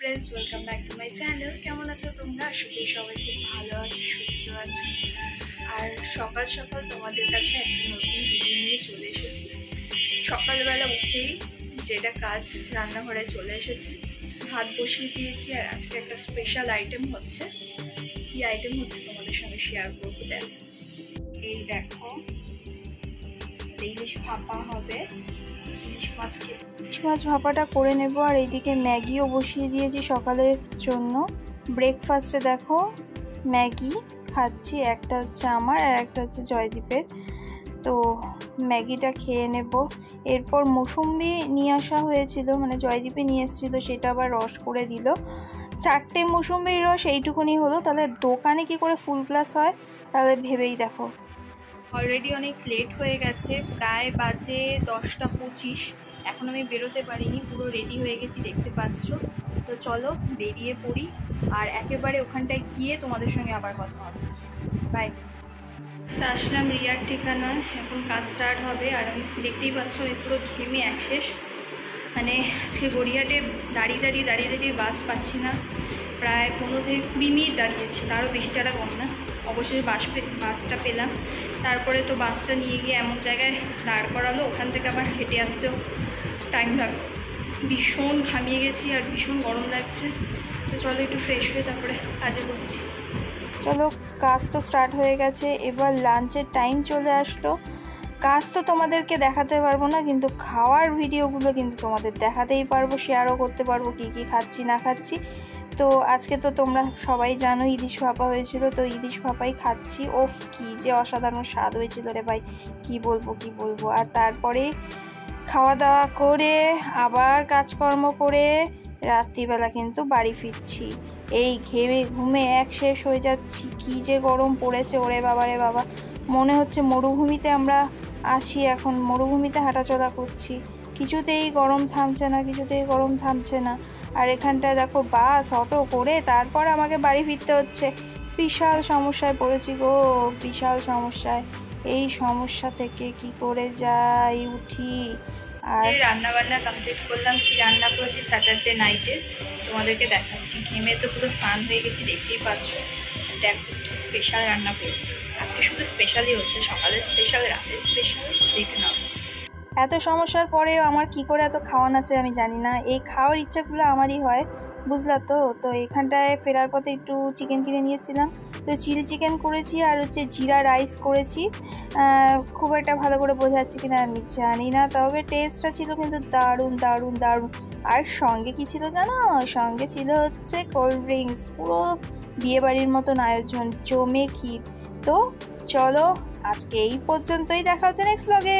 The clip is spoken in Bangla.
Friends, welcome back to my channel. কেমন আছো তোমরা? আশা করি সবাই খুব ভালো আছো, সুস্থ আছো। আর সকাল সকাল তোমাদের কাছে একটা নতুন ভিডিও নিয়ে চলে এসেছি। সকালবেলা উঠেই যেটা কাজ, রান্নাঘরে চলে এসেছি, ভাত বসিয়ে দিয়েছি। আর আজকে একটা স্পেশাল আইটেম হচ্ছে। কি আইটেম হচ্ছে তোমাদের সঙ্গে শেয়ার করবো। দেখো, এই দেখো, ইলিশ ভাপা হবে। ইলিশ মাছ ভাপাটা করে নেব। আর এইদিকে ম্যাগিও বসিয়ে দিয়েছি সকালের জন্য। ব্রেকফাস্টে দেখো ম্যাগি খাচ্ছি, একটা হচ্ছে আমার আর একটা হচ্ছে জয়দীপের। তো ম্যাগিটা খেয়ে নেব। এরপর মৌসুম্বি নিয়ে আসা হয়েছিল, মানে জয়দীপে নিয়ে এসেছিল, সেটা আবার রস করে দিল। 4টে মৌসুম্বির রস এইটুকুনি হলো, তাহলে দোকানে কি করে ফুল গ্লাস হয় তাহলে ভেবেই দেখো। অলরেডি অনেক লেট হয়ে গেছে, প্রায় বাজে 10টা 25। এখন আমি বেরোতে পারিনি, পুরো রেডি হয়ে গেছি দেখতে পাচ্ছ। তো চলো বেরিয়ে পড়ি, আর একেবারে ওখানটায় গিয়ে তোমাদের সঙ্গে আবার কথা হবে। বাই। আসলাম রিয়ার ঠিকানায়, এখন কাজ স্টার্ট হবে। আর আমি দেখতেই পাচ্ছ আমি পুরো ঘেমে শেষ। মানে আজকে গড়িয়াহাটে দাঁড়িয়ে বাস পাচ্ছি না। প্রায় 15 থেকে 20 মিনিট দাঁড়িয়েছি, তারও বেশি ছাড়া কম না। অবশ্যই বাসটা পেলাম। তারপরে তো বাসটা নিয়ে গিয়ে এমন জায়গায় দাঁড় করালো, ওখান থেকে আবার হেঁটে আসতেও টাইম লাগলো। ভীষণ ঘামিয়ে গেছি আর ভীষণ গরম লাগছে। তো চলো একটু ফ্রেশ হয়ে তারপরে কাজে বসছি। চলো, কাজ তো স্টার্ট হয়ে গেছে, এবার লাঞ্চের টাইম চলে আসলো। কাজ তো তোমাদেরকে দেখাতে পারবো না, কিন্তু খাওয়ার ভিডিওগুলো কিন্তু তোমাদের দেখাতেই পারবো, শেয়ারও করতে পারবো কী কী খাচ্ছি না খাচ্ছি। তো আজকে তো তোমরা সবাই জানো ইলিশ ভাপা হয়েছিল, তো ইলিশ ভাপাই খাচ্ছি। ওফ, কি যে অসাধারণ স্বাদ হয়েছিল রে ভাই, কি বলবো। আর তারপরে খাওয়া দাওয়া করে আবার কাজকর্ম করে রাত্রিবেলা কিন্তু বাড়ি ফিরছি। এই ঘেমে ঘুমে শেষ হয়ে যাচ্ছি। কি যে গরম পড়েছে ওরে বাবা রে বাবা, মনে হচ্ছে মরুভূমিতে আমরা আছি, এখন মরুভূমিতে হাঁটাচলা করছি। কিছুতেই গরম থামছে না। আর এখানটায় দেখো বাস অটো করে তারপর আমাকে বাড়ি ফিরতে হচ্ছে। বিশাল সমস্যায় পড়েছি গো, বিশাল সমস্যায়। এই সমস্যা থেকে কি করে উঠি। আর রান্না বান্না কমপ্লিট করলাম। কি রান্না করেছি স্যাটারডে নাইটে তোমাদেরকে দেখাচ্ছি। ঘেমে তো পুরো স্নান হয়ে গেছি, দেখতেই পাচ্ছ। দেখো কি স্পেশাল রান্না করেছি আজকে। শুধু স্পেশালই হচ্ছে, সকালে স্পেশাল, রাতে স্পেশাল, দেখে নাও। এত সমস্যার পরেও আমার কি করে এত খাওয়ান আছে আমি জানি না। এই খাওয়ার ইচ্ছাগুলো আমারই হয়, বুঝলা তো। তো এখানটায় ফেরার পথে একটু চিকেন কিনে নিয়েছিলাম, তো চিলি চিকেন করেছি আর হচ্ছে জিরা রাইস করেছি। খুব একটা ভালো করে বোঝা যাচ্ছে কিনা আমি জানি না, তবে টেস্টটা ছিল কিন্তু দারুণ। আর সঙ্গে কি ছিল জানো? সঙ্গে ছিল হচ্ছে কোল্ড ড্রিঙ্কস। পুরো বিয়ে বাড়ির মতন আয়োজন, জমে ক্ষীর। তো চলো আজকে এই পর্যন্তই, দেখা হচ্ছে নেক্সট ব্লগে।